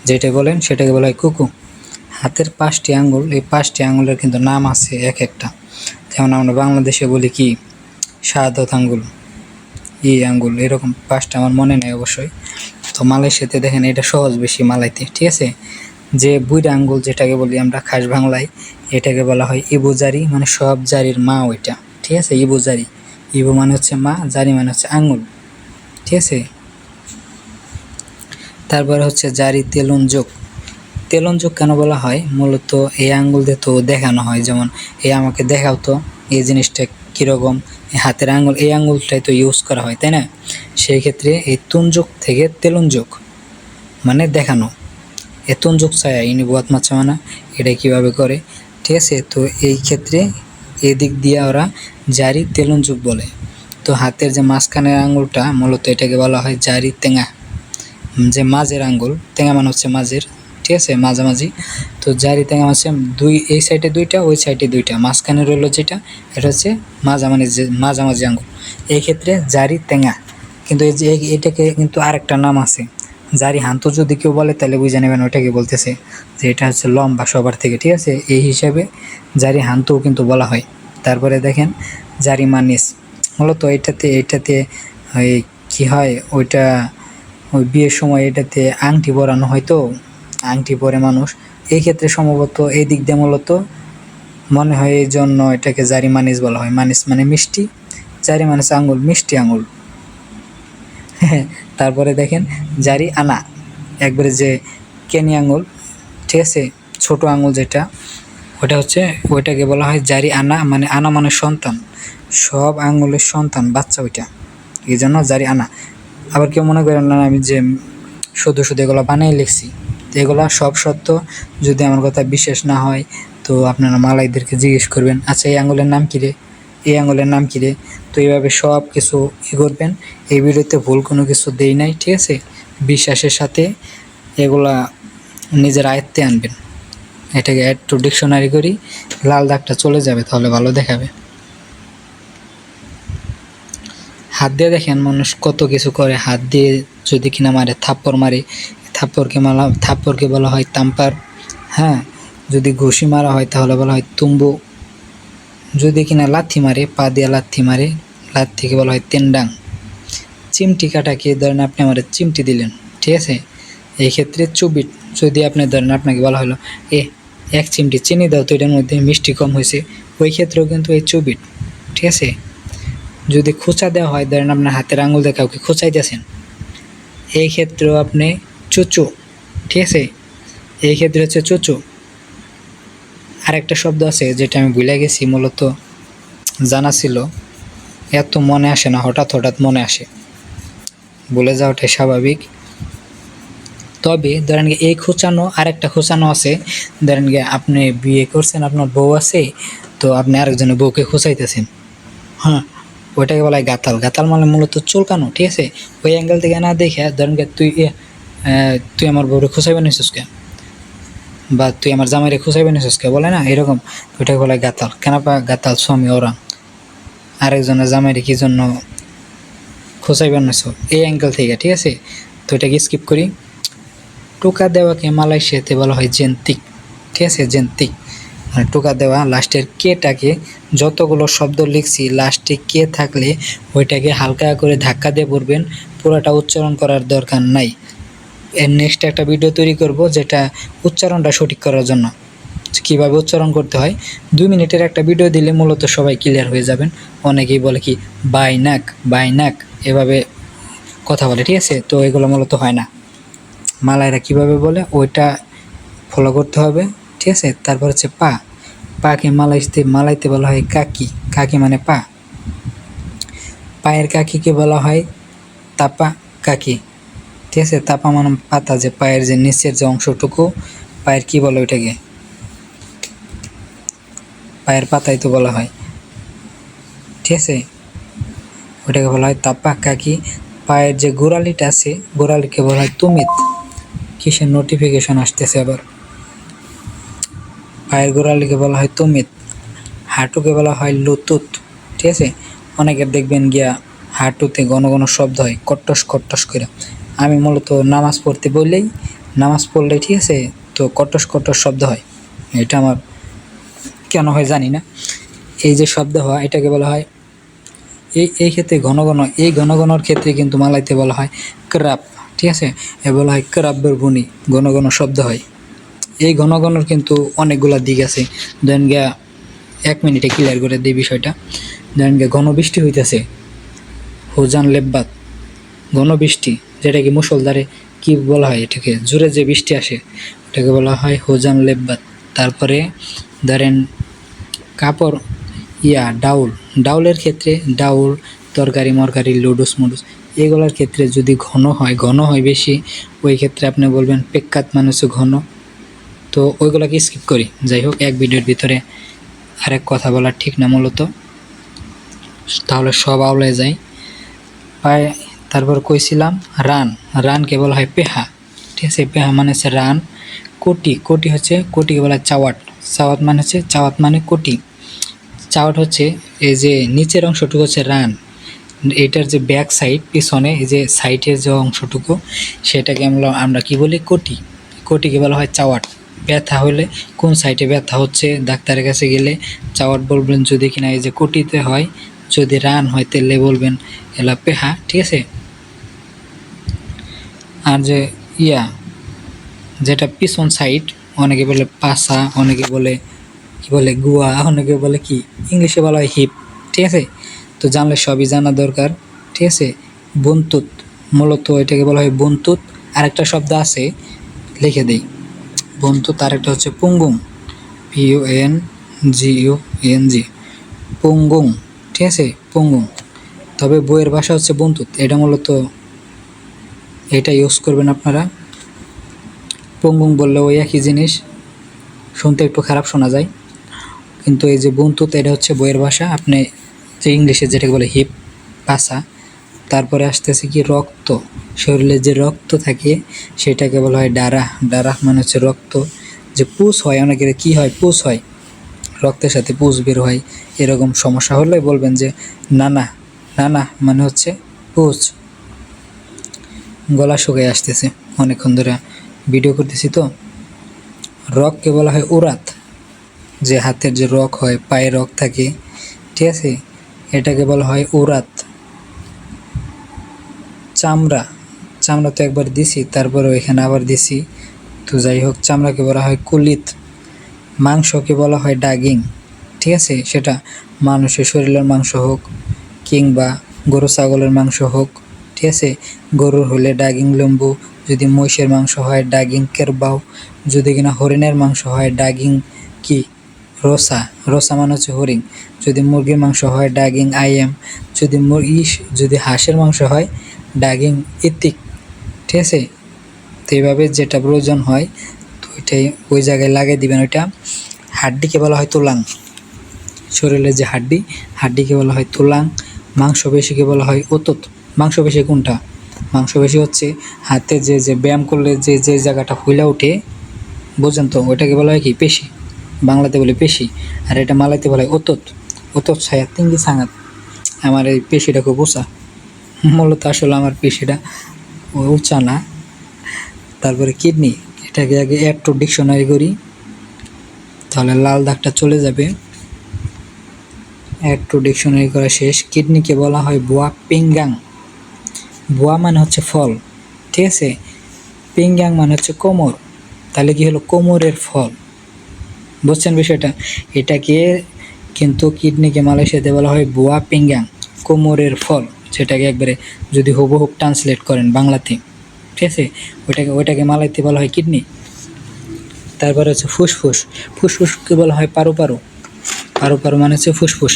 যেটা বলেন সেটাকে বলা হয় কুকু। হাতের 5টি আঙুল, এই 5টি আঙুলের কিন্তু নাম আছে এক একটা। যেমন আমরা বাংলাদেশে বলি কি শাহাদত আঙ্গুল, আঙ্গুল, এরকম 5টা আমার মনে নেই অবশ্যই। তো মালয়েশিয়াতে দেখেন এটা সহজ বেশি মালাইতে, ঠিক আছে। যে বুইড়া আঙ্গুল যেটাকে বলি আমরা খাস বাংলায়, এটাকে বলা হয় ইবু জারি, মানে সব জারির মা ওইটা, ঠিক আছে, ইবু জারি। ইবু মানে হচ্ছে মা, জারি মানে হচ্ছে আঙ্গুল, ঠিক আছে। তারপরে হচ্ছে জারি তেলনযোগ কেন বলা হয়, মূলত এই আঙ্গুল দিয়ে তো দেখানো হয়, যেমন আমাকে দেখাও তো, এই জিনিসটা কীরকম, হাতের আঙুল, এই আঙুলটাই তো ইউজ করা হয়, তাই না? সেই ক্ষেত্রে এই তুনযুক থেকে তেলুনযুক মানে দেখানো, এ তুনযুক ছায়া ইনি বুয়াত মাচামানা, এটা কীভাবে করে, ঠিক আছে? তো এই ক্ষেত্রে এদিক দিয়ে ওরা জারি তেলুনযুক বলে। তো হাতের যে মাঝখানের আঙুলটা মূলত এটাকে বলা হয় জারি তেঙা, যে মাঝের আঙ্গুল, তেঙা মানে হচ্ছে মাঝের, ঠিক আছে, মাঝামাঝি। তো জারি তেঙা হচ্ছে দুই, এই সাইডে দুইটা, ওই সাইডে দুইটা, মাঝখানে রইল যেটা, এটা হচ্ছে মাঝামাঝি আঙ্গুল, এই ক্ষেত্রে জারি তেঙা। কিন্তু এই যে এটাকে কিন্তু আরেকটা নাম আছে, জারি হান্তু যদি কেউ বলে তাহলে বুঝে নেবেন ওইটাকে বলতেছে, যে এটা হচ্ছে লম্বা সবার থেকে, ঠিক আছে? এই হিসাবে জারি হান্তুও কিন্তু বলা হয়। তারপরে দেখেন জারি মানিস, মূলত এইটাতে ওই কী হয়, ওইটা ওই বিয়ের সময় এটাতে আংটি পরানো হয়, তো আংটি পরে মানুষ, এই ক্ষেত্রে সম্ভবত এই দিক দিয়ে মূলত মনে হয় এই জন্য এটাকে জারি মানিস বলা হয়। মানিস মানে মিষ্টি, জারি মানিস আঙুল, মিষ্টি আঙুল। তারপরে দেখেন জারি আনা, একবারে যে কেনি আঙুল, ঠিক আছে, ছোট আঙুল যেটা, ওটা হচ্ছে, ওইটাকে বলা হয় জারি আনা, মানে আনা মানে সন্তান, সব আঙুলের সন্তান, বাচ্চা ওইটা, এই জন্য জারি আনা। আবার কেউ মনে করেন না আমি যে শুধু এগুলো বানিয়ে লিখছি, তো এগুলো সব সত্য। যদি আমার কথা বিশ্বাস না হয় তো আপনারা মালাইদেরকে জিজ্ঞেস করবেন, আচ্ছা এই আঙুলের নাম কী রে, এই আঙুলের নাম কী রে। তো এইভাবে সব কিছু করবেন। এই ভিডিওতে ভুল কোনো কিছু দেই নাই, ঠিক আছে? বিশ্বাসের সাথে এগুলা নিজের আয়ত্তে আনবেন। এটাকে একটু ডিকশনারি করি, লাল দাগটা চলে যাবে, তাহলে ভালো দেখাবে। হাত দিয়ে দেখেন মানুষ কত কিছু করে, হাত দিয়ে যদি কিনা মারে, থাপ্পড় মারে, থাপ্পড়কে বলা হয় তাম্পার, হ্যাঁ। যদি ঘুষি মারা হয় তাহলে বলা হয় তুম্বু, যদি কিনা লাথি মারে, পা দিয়ে লাথি মারে, লাথিকে বলা হয় তেন্ডাং। চিমটি কাটাকে ধরেন আপনি আমার চিমটি দিলেন, ঠিক আছে, এই ক্ষেত্রে চুবিট। যদি আপনি ধরেন আপনাকে বলা হলো এক চিমটি চিনি দাও তো এটার মধ্যে মিষ্টি কম হয়েছে, ওই ক্ষেত্রেও কিন্তু এই চুবিট, ঠিক আছে। যদি খোঁচা দেওয়া হয়, ধরেন আপনার হাতের আঙুল দিয়ে কাউকে খোঁচাই দিয়েছেন, এই ক্ষেত্রেও আপনি চুচু, ঠিক আছে, এই ক্ষেত্রে হচ্ছে চুচু। আরেকটা শব্দ আছে যেটা আমি ভুলে গেছি, মূলত জানা ছিল, এত মনে আসে না, হঠাৎ মনে আসে, ভুলে যাওয়াটাই স্বাভাবিক। তবে ধরেন এই খোঁচানো, আরেকটা খোঁচানো আছে, ধরেন আপনি বিয়ে করছেন, আপনার বউ আছে, তো আপনি আরেকজনের বউকে খোঁচাইতেছেন, হ্যাঁ, ওইটাকে বলা হয় গাতাল। গাতাল মানে মূলত চুলকানো, ঠিক আছে। ওই অ্যাঙ্গেল থেকে না দেখে ধরেন তুই আমার বউরে খোঁচাইবে নিছিস কে, বা তুই আমার জামাইরে খোঁচাইবে নিছিস কে, বলে না এরকম, ওইটাকে বলা হয় গাতাল। কেন গাতাল স্বামী ওরা আরেকজনের জামাইরে কি জন্য খোঁচাইবে নিছ, এই অ্যাঙ্গেল থেকে, ঠিক আছে। তো এটাকে স্কিপ করি। টোকা দেওয়াকে মালয়েশিয়াতে বলা হয় জেন্তিক, ঠিক আছে, জেন্তিক মানে টোকা দেওয়া। লাস্টের কেটাকে, যতগুলো শব্দ লিখছি লাস্টে কে থাকলে ওইটাকে হালকা করে ধাক্কা দিয়ে পড়বেন, পুরোটা উচ্চারণ করার দরকার নাই। এর নেক্সট একটা ভিডিও তৈরি করব যেটা উচ্চারণটা সঠিক করার জন্য, কীভাবে উচ্চারণ করতে হয়। 2 মিনিটের একটা ভিডিও দিলে মূলত সবাই ক্লিয়ার হয়ে যাবেন। অনেকেই বলে কি বাইনাক এভাবে কথা বলে, ঠিক আছে, তো এগুলো মূলত হয় না। মালাইরা কীভাবে বলে ওইটা ফলো করতে হবে, ঠিক আছে। তারপর হচ্ছে পাকে মালাইতে বলা হয় কাকি মানে পা। পায়ের কাকিকে বলা হয় তাপা কাকি, ঠিক আছে। তাপা মানে পাতা, যে পায়ের যে নিচের যে অংশটুকু, পায়ের কি বলে ওইটাকে, পায়ের পাতাই তো বলা হয়, ঠিক আছে, ওইটাকে বলা হয় তাপা কাকি। পায়ের যে গোড়ালিটা আছে, গোড়ালিকে বলা হয় তুমিত। কিসের নোটিফিকেশন আসতেছে আবার। পায়ের গোড়ালিকে বলা হয় তুমিত। হাঁটুকে বলা হয় লুতুত, ঠিক আছে। অনেকের দেখবেন গিয়া হাঁটুতে ঘন ঘন শব্দ হয়, কট্টস করে। আমি মূলত নামাজ পড়লেই ঠিক আছে, তো কট্টস শব্দ হয়। এটা আমার কেন হয় জানি না, এই যে শব্দ হয় এটাকে বলা হয় এই ক্ষেত্রে ঘন ঘনর ক্ষেত্রে কিন্তু মালাইতে বলা হয় ক্রাপ, ঠিক আছে। এ বলা হয় ক্রাব্বের বুনি, ঘন শব্দ হয়। এই ঘনর কিন্তু অনেকগুলা দিক আছে। দেন গিয়া 1 মিনিটে ক্লিয়ার করে দিই বিষয়টা। দেন গিয়া ঘন বৃষ্টি হইতেছে, হুজান লেব্বাত, ঘন বৃষ্টি, যেটা কি মুষলধারে কি বলা হয়, এটাকে জোরে যে বৃষ্টি আসে ওটাকে বলা হয় হুজান লেব্বাত। তারপরে ধরেন কাপড় ডাউল। ডাউলের ক্ষেত্রে ডাউল, তরকারি মরকারি, লুডুস মুডুস এগুলোর ক্ষেত্রে যদি ঘন হয় বেশি, ওই ক্ষেত্রে আপনি বলবেন পেক্কাত মানে হচ্ছে ঘন। তো ওইগুলোকে স্কিপ করি। যাই হোক, এক ভিডিওর ভিতরে আরেক কথা বলা ঠিক না মূলত, তাহলে সব আওলায় যায়। তারপর কইছিলাম রানকে বলা হয় পেহা, ঠিক আছে। পেহা মানে হচ্ছে রান। কোটিকে বলা হয় চাওয়াত মানে হচ্ছে কোটি। চাওয়াট হচ্ছে এই যে নিচের অংশটুকু হচ্ছে রান, এটার যে ব্যাক সাইড পিছনে এই যে সাইডের যে অংশটুকু সেটাকে আমরা কি বলি কোটিকে বলা হয় চাওয়াট। ব্যথা হলে কোন সাইডে ব্যথা হচ্ছে ডাক্তারের কাছে গেলে চাওয়াট বলবেন, যদি কিনা এই যে কোটিতে হয়, যদি রান হয় তাহলে বলবেন এলা পেহা, ঠিক আছে। আর যে যেটা পিছন সাইড, অনেকে বলে পাসা, অনেকে বলে কি বলে গুয়া, অনেকে বলে কি ইংলিশে বলা হয় হিপ, ঠিক আছে। তো জানলে সবই জানা দরকার, ঠিক আছে। বন্তুত, মূলত এটাকে বলা হয় বন্তুত। আরেকটা শব্দ আছে, লিখে দেই। বন্তুত আরেকটা হচ্ছে পুঙ্গুং, PUNGUNG, পুঙ্গুং, ঠিক আছে, পুঙ্গুং। তবে বইয়ের ভাষা হচ্ছে বন্তুত, এটা মূলত এটা ইউজ করবেন আপনারা। পুঙ্গুং বললে ওই একই জিনিস, শুনতে একটু খারাপ শোনা যায়, কিন্তু এই যে বন্তুত এটা হচ্ছে বইয়ের ভাষা। আপনি যে ইংলিশে যেটাকে বলে হিপ, পাসা। তারপরে আসতেছে কি রক্ত, শরীরে যে রক্ত থাকে সেটাকে বলা হয় ডারা মানে হচ্ছে রক্ত। যে পুষ হয়, অনেকের কি হয়, পুষ হয়, রক্তের সাথে পুষ বের হয়, এরকম সমস্যা হলে বলবেন যে নানা মানে হচ্ছে পুষ। গলা শুকিয়ে আসতেছে, অনেকক্ষণ ধরে ভিডিও করতেছি তো। রগকে বলা হয় উরাত, যে হাতের যে রগ হয়, পায়ে রগ থাকে, ঠিক আছে, এটাকে বলা হয় উরাত। চামড়া তো একবার দিছি, তারপরে এখানে আবার দিছি, তো যাই হোক, চামড়াকে বলা হয় কুলিত। মাংসকে বলা হয় ডাগিং, ঠিক আছে, সেটা মানুষের শরীরের মাংস হোক কিংবা গরু ছাগলের মাংস হোক, ঠিক আছে। গরুর হলে ডাগিং লেম্বু, যদি মহিষের মাংস হয় ডাগিং কেরবাও, যদি কিনা হরিণের মাংস হয় ডাগিং কি রসা মানে হচ্ছে হরিণ, যদি মুরগির মাংস হয় ডাগিং আইএম, যদি হাঁসের মাংস হয় ডাগিং ইতিক, ঠিক আছে। তো এইভাবে যেটা প্রয়োজন হয় তো ওইটাই ওই জায়গায় লাগিয়ে দিবেন। ওইটা হাড্ডিকে বলা হয় তুলাং, শরীরের যে হাড্ডিকে বলা হয় তুলাং। মাংসপেশিকে বলা হয় অতুত। মাংসপেশি কোনটা? মাংসপেশি হচ্ছে হাতে যে ব্যায়াম করলে যে জায়গাটা ফুলে ওঠে, বুঝেন তো, ওইটাকে বলা হয় কি পেশি, বাংলাতে বলে পেশি, আর এটা মালাইতে বলা হয় অতত ছায়া তিঙ্গি সাঙাত। আমার এই পেশিটা খুব উঁচা, মূলত আসলে আমার পেশিটা উঁচা না। তারপরে কিডনি, এটাকে আগে অ্যাড টু ডিকশনারি করি, তাহলে লাল দাগটা চলে যাবে। অ্যাড টু ডিকশনারি করা শেষ। কিডনিকে বলা হয় বুয়া পিঙ্গাং। বুয়া মানে হচ্ছে ফল, ঠিক আছে। পিঙ্গাং মানে হচ্ছে কোমর, তাহলে কি হলো, কোমরের ফল, বুঝছেন বিষয়টা। এটাকে কিন্তু কিডনিকে মালয়েশিয়াতে বলা হয় বুয়া পিঙ্গাং, কোমরের ফল, যেটাকে একবারে যদি হুবহু ট্রান্সলেট করেন বাংলাতে, ঠিক আছে, ওইটাকে মালাইতে বলা হয় কিডনি। তারপরে হচ্ছে ফুসফুসকে বলা হয় পারু মানে হচ্ছে ফুসফুস।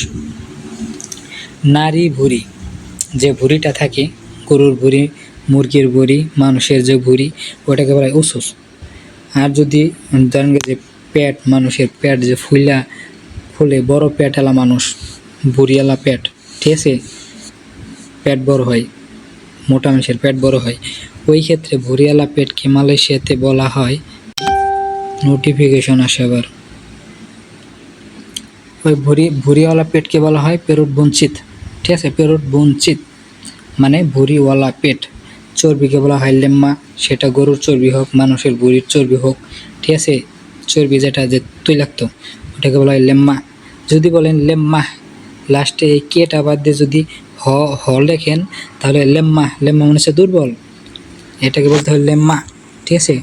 নারী ভুঁড়ি, যে ভুঁড়িটা থাকে, গরুর ভুঁড়ি, মুরগির ভুঁড়ি, মানুষের যে ভুঁড়ি, ওটাকে বলা হয় উসুস। আর যদি ধরেন যে পেট, মানুষের পেট যে ফুলে বড় পেটওয়ালা মানুষ, ভুঁড়িওয়ালা পেট, ঠিক আছে, পেট বড় হয়, মোটা মানুষের পেট বড় হয়, ওই ক্ষেত্রে ভুঁড়িওয়ালা পেটকে মালয়েশিয়াতে বলা হয়, নোটিফিকেশন আসে আবার, ওই ভুঁড়িওয়ালা পেটকে বলা হয় পেরুট বঞ্চিত, ঠিক আছে, পেরুট বঞ্চিত মানে ভুঁড়িওয়ালা পেট। চর্বিকে বলা হয় লেম্মা, সেটা গরুর চর্বি হোক, মানুষের ভুঁড়ির চর্বি হোক, ঠিক আছে, চর্বি যেটা যে তৈলাক্ত, ওটাকে বলা হয় লেম্মা। যদি বলেন লেম্মা, লাস্টে এই কেটা বাদ দিয়ে যদি হ লেখেন, তাহলে লেম্মা মানে হচ্ছে দুর্বল, এটাকে বলতে হয় লেম্মা, ঠিক আছে।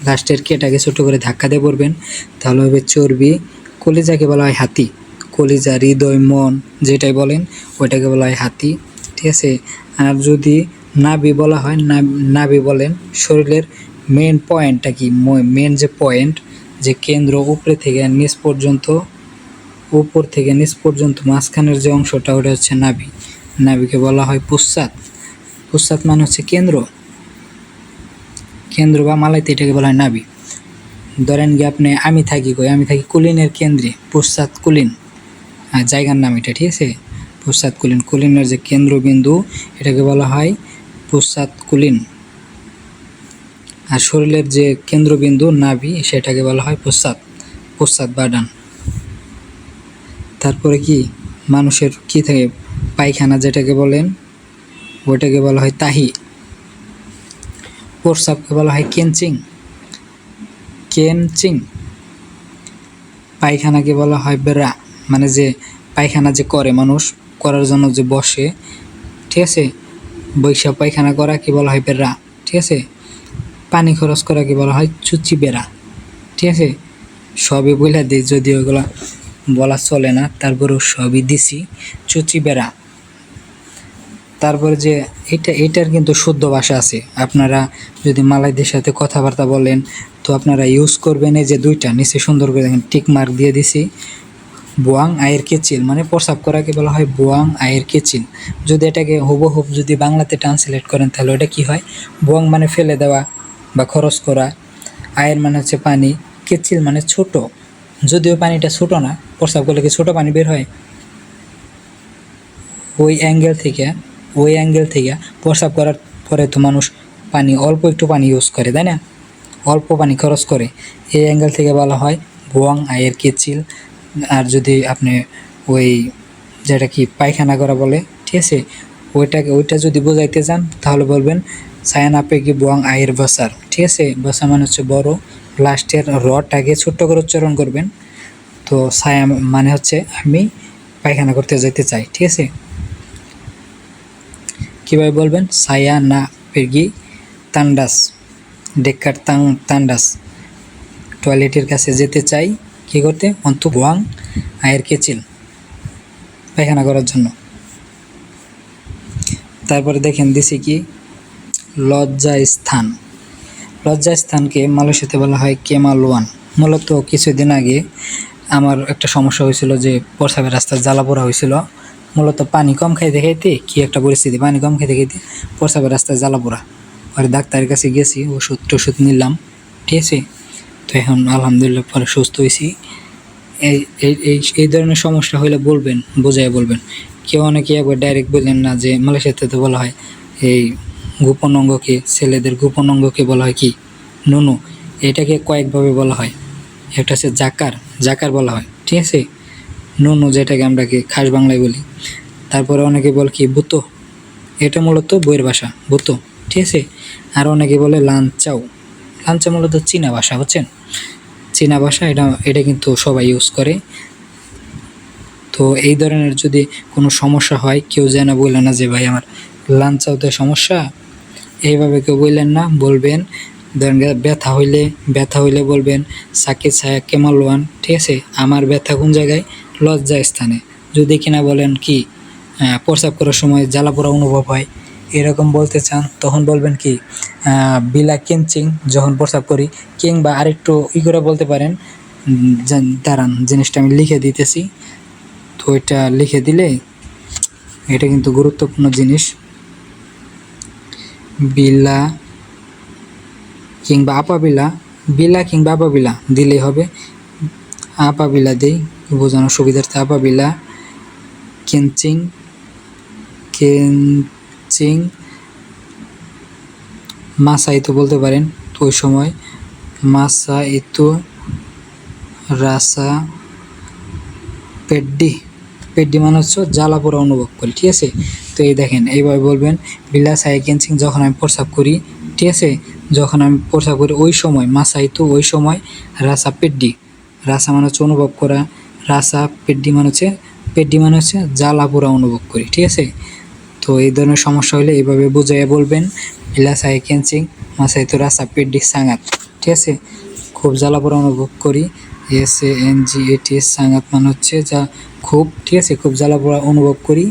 লাস্টের কেটাকে ছোটো করে ধাক্কা দিয়ে পড়বেন, তাহলে হবে চর্বি। কলিজাকে বলা হয় হাতি, কলিজা, হৃদয়, মন যেটাই বলেন ওইটাকে বলা হয় হাতি, ঠিক আছে। আর যদি নাভি বলা হয়, নাভি বলেন শরীরের মেন পয়েন্টটা কি, মেন যে পয়েন্ট, যে কেন্দ্র উপরে থেকে নিচ পর্যন্ত, উপর থেকে নিচ পর্যন্ত মাঝখানের যে অংশটা ওটা হচ্ছে নাভি। নাভিকে বলা হয় পুচ্ছাদ। পুচ্ছাদ মানে হচ্ছে কেন্দ্র, কেন্দ্র বা মালাইতে এটাকে বলা হয় নাভি। ধরেন গিয়ে আপনি আমি থাকি কুলিনের কেন্দ্রে, পুচ্ছাদ কুলিন জায়গার নাম এটা, ঠিক আছে। পুচ্ছাদ কুলিন, কুলিনের যে কেন্দ্রবিন্দু এটাকে বলা হয় পুচ্ছাদ কুলিন। আর শরীরের যে কেন্দ্রবিন্দু নাভি সেটাকে বলা হয় পুচ্ছাদ বাডান। তারপরে কি মানুষের কি থাকে, পায়খানা যেটাকে বলেন ওইটাকে বলা হয় তাহি। প্রস্রাবকে বলা হয় কেনচিং। পায়খানাকে বলা হয় বেড়া, মানে যে পায়খানা যে করে মানুষ, করার জন্য যে বসে, ঠিক আছে, বৈশাখ পায়খানা করা কি বলা হয় বেড়া, ঠিক আছে। পানি খরচ করা কি বলা হয় চুচি বেড়া, ঠিক আছে। সবই বলে দিই, যদি ওগুলো বলা চলে না, তারপরেও সবই দিছি, চুচি বেড়া। তারপরে যে এটার কিন্তু শুদ্ধ ভাষা আছে। আপনারা যদি মালাইদের সাথে কথাবার্তা বলেন তো আপনারা ইউজ করবেন এই যে দুইটা, নিচে সুন্দর করে দেখেন টিক মার্ক দিয়ে দিছি, বুয়াং আয়ের কেচিল, মানে প্রস্রাব করাকে বলা হয় বুয়াং আয়ের কেচিল। যদি এটাকে হুবহুব যদি বাংলাতে ট্রান্সলেট করেন তাহলে ওটা কি হয়, বুয়াং মানে ফেলে দেওয়া বা খরচ করা, আয়ের মানে হচ্ছে পানি, কেচিল মানে ছোট। যদিও পানিটা ছোট না, প্রস্রাব করলে কি ছোট পানি বের হয়? ওই অ্যাঙ্গেল থেকে প্রস্রাব করার পরে তো মানুষ অল্প একটু পানি ইউজ করে, তাই না, অল্প পানি খরচ করে। এই অ্যাঙ্গেল থেকে বলা হয় বুয়াং আয়ের কেচিল। আর যদি আপনি ওই যেটা কি পায়খানা করা বলে, ঠিক আছে, ওইটা যদি বোঝাইতে চান তাহলে বলবেন সায়ান আপে কি বুয়াং আয়ের বাসার, ঠিক আছে। বাসা মানে হচ্ছে বড়, লাস্টের রটাকে ছোট্ট করে উচ্চারণ করবেন। তো সায়া মানে হচ্ছে আমি পায়খানা করতে যেতে চাই, ঠিক আছে। কীভাবে বলবেন, সায়া না পেগি তান্ডাস ডেকার তান্ডাস, টয়লেটের কাছে যেতে চাই কী করতে, অন্তু বুয়াং আয়ের কেচিল, পায়খানা করার জন্য। তারপরে দেখেন দিছি কি লজ্জাস্থানকে মালয়েশিয়াতে বলা হয় কেমালওয়ান। মূলত কিছুদিন আগে আমার একটা সমস্যা হয়েছিল যে প্রস্রাবের রাস্তায় জ্বালা পোড়া হয়েছিল। মূলত পানি কম খাইতে খাইতে কি একটা পরিস্থিতি, পানি কম খাইতে খাইতে প্রস্রাবের রাস্তায় জ্বালা পোড়া। পরে ডাক্তারের কাছে গেছি, ওষুধ নিলাম, ঠিক আছে। তো এখন আলহামদুলিল্লাহ পরে সুস্থ হয়েছি। এই ধরনের সমস্যা হলে বলবেন, বোঝাই বলবেন। কেউ অনেকে একবার ডাইরেক্ট বললেন না যে মালয়েশিয়াতে তো বলা হয় এই গোপন অঙ্গকে, ছেলেদের গোপন অঙ্গকে বলা হয় কি নুনু। এটাকে কয়েকভাবে বলা হয়, একটা হচ্ছে জাকার বলা হয়, ঠিক আছে। নুনু যেটাকে আমরা কি খাস বাংলায় বলি। তারপরে অনেকে বলে কি বুতো, এটা মূলত বইয়ের ভাষা বুতো, ঠিক আছে। আর অনেকে বলে লাঞ্চাও মূলত চীনা ভাষা, বুঝছেন, চীনা ভাষা। এটা কিন্তু সবাই ইউজ করে। তো এই ধরনের যদি কোনো সমস্যা হয়, কেউ যেন বললেন না যে ভাই আমার লাঞ্চাওতে সমস্যা, এইভাবে কেউ বললেন না। বলবেন ধরেন ব্যথা হইলে বলবেন সাকিব ছায়া কেমালওয়ান, ঠিক আছে। আমার ব্যথা কোন জায়গায়, লজ্জা স্থানে। যদি কিনা বলেন কি প্রস্রাব করার সময় জ্বালা পোড়া অনুভব হয়, এরকম বলতে চান, তখন বলবেন কি বিলা কেনচিং, যখন প্রস্রাব করি। কিংবা আরেকটু করে বলতে পারেন, দাঁড়ান জিনিসটা আমি লিখে দিতেছি। তো এটা লিখে দিলে, এটা কিন্তু গুরুত্বপূর্ণ জিনিস। বিলা কিংবা আপাবিলা দিলেই হবে। আপাবিলা দিই বোঝানোর সুবিধার্থে, আপাবিলা কেনচিং মাসাইতো বলতে পারেন। তো ওই সময় মাসাইতো রাসা পেড্ডি মানে হচ্ছে জ্বালা পোড়া অনুভব করি, ঠিক আছে। তো এই দেখেন এইভাবে বলবেন বিলা সাই কেনচিং, যখন আমি প্রস্রাব করি, ঠিক আছে, ওই সময় মাসাইতো, ওই সময় রাসা পেড্ডি, রাসা মানে হচ্ছে অনুভব করা, রাসা পেড্ডি মানে হচ্ছে জ্বালা পোড়া অনুভব করি, ঠিক আছে। তো এই ধরনের সমস্যা হলে এইভাবে বুঝাইয়া বলবেন বিলা সাই কেনচিং মাসাইতো রাসা পেড্ডি সাঙাত, ঠিক আছে। খুব জ্বালা পোড়া অনুভব করি, SANGAT সাঙাত মানে হচ্ছে যা খুব, ঠিক আছে, খুব জ্বালা পোড়া অনুভব করি।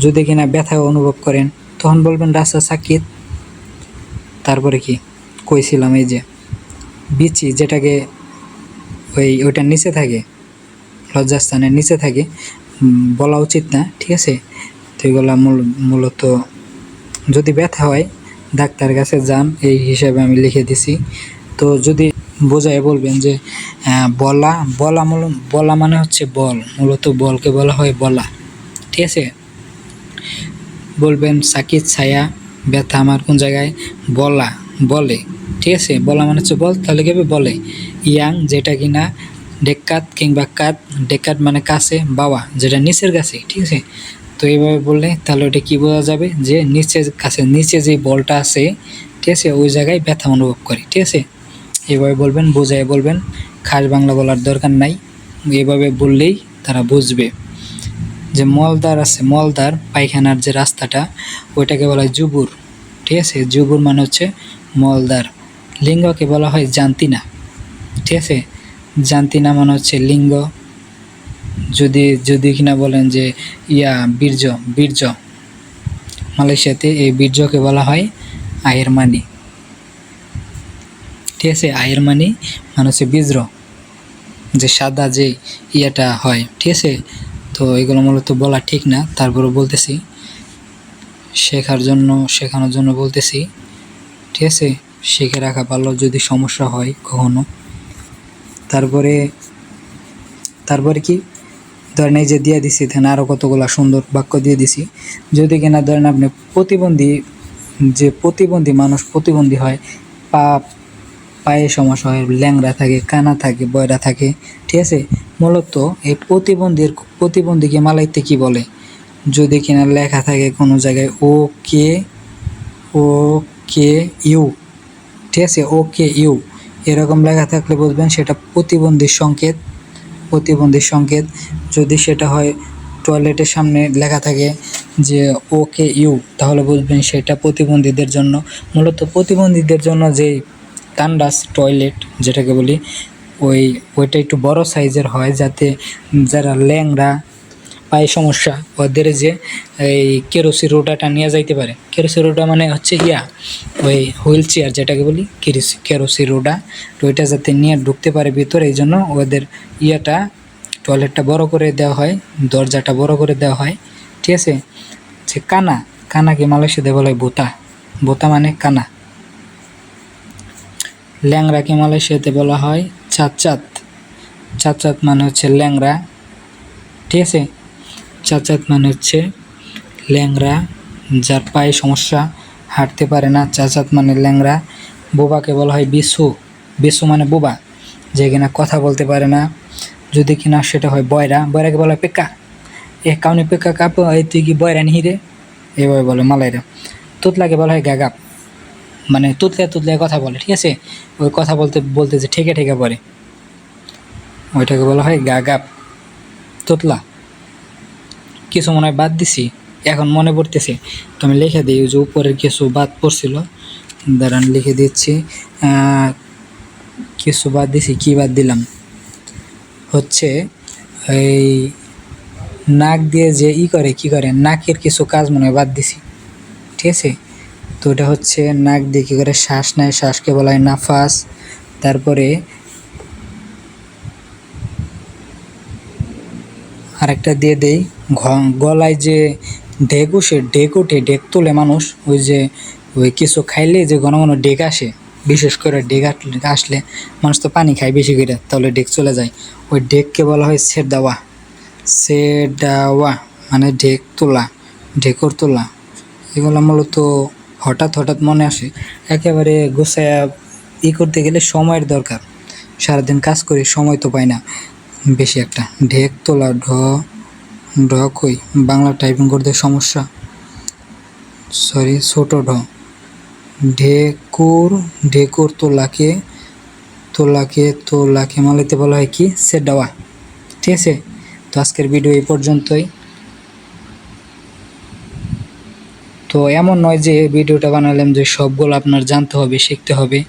যদি কিনা ব্যথা অনুভব করেন তখন বলবেন রাসা সাকিত। তারপরে কি কইছিলাম, এই যে বিচি যেটাকে ওইটার নিচে থাকে, লজ্জাস্থানের নিচে থাকে, বলা উচিত না, ঠিক আছে। তো এগুলো মূলত যদি ব্যথা হয় ডাক্তার কাছে যান, এই হিসাবে আমি লিখে দিছি। তো যদি বোঝায় বলবেন যে বলা বলা বলা মানে হচ্ছে বল, মূলত বলকে বলা হয় বলা, ঠিক আছে। বলবেন সাকিত ছায়া ব্যথা আমার কোন জায়গায়, বলা বলে, ঠিক আছে। বলা মানে হচ্ছে বল, তাহলে কি হবে বলে। ইয়াং যেটা কিনা ডেকাত কিংবা কাত, ডেকাত মানে কাছে, বাবা যেটা নিচের কাছে, ঠিক আছে। তো এইভাবে বললে তাহলে ওটা কী বোঝা যাবে যে নিচের কাছে, নিচে যে বলটা আছে, ঠিক আছে, ওই জায়গায় ব্যথা অনুভব করি, ঠিক আছে। এইভাবে বলবেন, বোঝায় বলবেন, খাস বাংলা বলার দরকার নাই, এইভাবে বললেই তারা বুঝবে। যে মলদ্বার আছে, মলদ্বার পায়খানার যে রাস্তাটা, ওইটাকে বলা হয় জুবুর, ঠিক আছে। জুবুর মানে হচ্ছে মলদ্বার। লিঙ্গকে বলা হয় জান্তিনা, ঠিক আছে। জান্তিনা মানে হচ্ছে লিঙ্গ। যদি কিনা বলেন যে বীর্য, বীর্য মালয়েশিয়াতে এই বীর্যকে বলা হয় আয়ের মানি, ঠিক আছে। আয়ের মানি মানে হচ্ছে বীর্য, যে সাদা যে ইয়েটা হয়, ঠিক আছে। তো এগুলো মূলত বলা ঠিক না, তারপরে বলতেছি শেখানোর জন্য বলতেছি, ঠিক আছে। শিখে রাখা ভালো যদি সমস্যা হয় কখনো। তারপরে কি ধরেন এই যে দিয়ে দিছি, এখানে আরও কতগুলো সুন্দর বাক্য দিয়ে দিছি। যদি কিনা ধরেন আপনি প্রতিবন্ধী মানুষ প্রতিবন্ধী হয়, পায়ে সমস্যা হয়, ল্যাংড়া থাকে, কানা থাকে, বয়রা থাকে, ঠিক আছে। মূলত এই প্রতিবন্ধীকে মালাইতে কি বলে, যদি কিনা লেখা থাকে কোনো জায়গায় ও কে ইউ, ঠিক আছে, ও কে ইউ এরকম লেখা থাকলে বুঝবেন সেটা প্রতিবন্ধীর সংকেত। যদি সেটা হয় টয়লেটের সামনে লেখা থাকে যে ওকে ইউ, তাহলে বুঝবেন সেটা প্রতিবন্ধীদের জন্য। মূলত প্রতিবন্ধীদের জন্য যে তান্ডাস টয়লেট যেটাকে বলি, ওইটা একটু বড় সাইজের হয়, যাতে যারা ল্যাংড়া, পায়ে সমস্যা, ওদের যে এই কেরোসি রোডাটা নিয়ে যাইতে পারে। কেরোসি রোডা মানে হচ্ছে ওই হুইল চেয়ার যেটাকে বলি, কেরোসি রোডা, তো ওইটা যাতে নিয়ে ঢুকতে পারে ভিতরে, এই জন্য ওদের টয়লেটটা বড় করে দেওয়া হয়, দরজাটা বড় করে দেওয়া হয়, ঠিক আছে। যে কানাকে মালয়েশিয়াতে বলা হয় বোতা মানে কানা। ল্যাংড়াকে মালয়েশিয়াতে বলা হয় চাচাত মানে হচ্ছে ল্যাংড়া, ঠিক আছে। চাচাত মানে হচ্ছে ল্যাংড়া, যার পায়ে সমস্যা, হাঁটতে পারে না, চাচাত মানে ল্যাংড়া। বোবাকে বলা হয় বিশু মানে বোবা, যে কিনা কথা বলতে পারে না। যদি কিনা সেটা হয় বয়রাকে বলা হয় পেক্কা, কাউনি পেক্কা কাপ, তুই কি বয়রা নিহি রে, এভাবে বলে মালাইরা। তোতলাকে বলা হয় গাগাপ, মানে তুতলে কথা বলে, ঠিক আছে। ওই কথা বলতে যে ঠেকে পড়ে, ওইটাকে বলা হয় গাগাপ, তোতলা। কিছু মনে হয় বাদ দিছি, এখন মনে পড়তেছে, তো আমি লিখে দিই। ওই যে উপরের কিছু বাদ পড়ছিল, দাঁড়ান লিখে দিচ্ছি। কিছু বাদ দিছি, কি বাদ দিলাম হচ্ছে এই নাক দিয়ে যে কি করে নাকের কিছু কাজ মনে হয় বাদ দিছি, ঠিক আছে। তো ওটা হচ্ছে নাক দিয়ে কী করে শ্বাস নেয়, শ্বাসকে বলা হয় নাফাস। তারপরে আরেকটা দিয়ে দেই, গলায় যে ঢেক ওঠে, ঢেক তোলে মানুষ, ওই কিছু খাইলে যে ঘন ঘন ঢেক আসে, বিশেষ করে ঢেক আসলে মানুষ তো পানি খায় বেশি করে, তাহলে ঢেক চলে যায়। ওই ঢেককে বলা হয় সেডাওয়া মানে ঢেকর তোলা। এগুলো মূলত হঠাৎ মনে আসে, একেবারে গোছায়া করতে গেলে সময়ের দরকার, সারাদিন কাজ করি, সময় তো পাই না বেশি একটা। ঢেক তোলা, ঢ কই, বাংলা টাইপিং করতে সমস্যা, ছোট ঢ। ঢেকুর তোলাকে মালাইতে বলা হয় কি সেডাওয়া, ঠিক আছে। তো আজকের ভিডিও এই পর্যন্তই। তো এমন নয় যে ভিডিওটা বানালাম যে সবগুলো আপনার জানতে হবে, শিখতে হবে,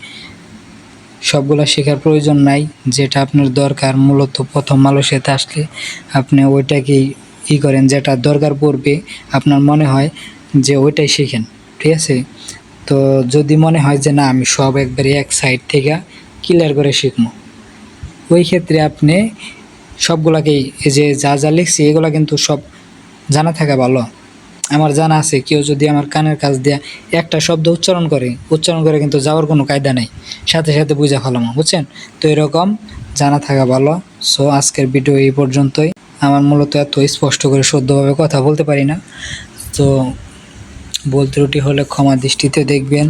সবগুলো শেখার প্রয়োজন নাই। যেটা আপনার দরকার, মূলত প্রথম মালয়েশিয়াতে আসলে আপনি ওইটাকেই করেন, যেটা দরকার পড়বে আপনার মনে হয় যে ওইটাই শিখেন, ঠিক আছে। তো যদি মনে হয় যে না আমি সব একবারে এক সাইড থেকে ক্লিয়ার করে শিখবো, ওই ক্ষেত্রে আপনি সবগুলাকেই এই যে যা যা লিখছি এগুলা কিন্তু সব জানা থাকা ভালো। আমার জানা আছে কেউ যদি আমার কানের কাছ দিয়ে একটা শব্দ উচ্চারণ করে কিন্তু যাওয়ার কোনো কায়দা নেই, সাথে সাথে বুঝে ফেলাম, বুঝছেন? তো এরকম জানা থাকা ভালো। সো আজকের ভিডিও এই পর্যন্তই। আমার মূলত এত স্পষ্ট করে শুদ্ধভাবে কথা বলতে পারি না, তো ভুল ত্রুটি হলে ক্ষমা দৃষ্টিতে দেখবেন।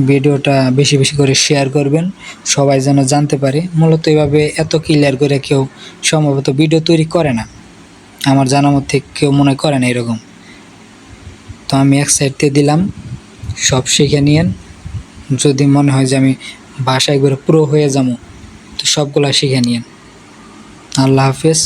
ভিডিওটা বেশি বেশি করে শেয়ার করবেন, সবাই যেন জানতে পারে। মূলত এভাবে এত ক্লিয়ার করে কেউ সম্ভবত ভিডিও তৈরি করে না, আমার জানা মতে কেউ মনে করে না এরকম। তো আমি এক সাইড দিয়ে দিলাম, সব শিখে নিয়েন। যদি মনে হয় যে আমি ভাষা একবারে পুরো হয়ে যাবো, তো সবগুলা শিখে নিয়েন। আল্লাহ হাফেজ।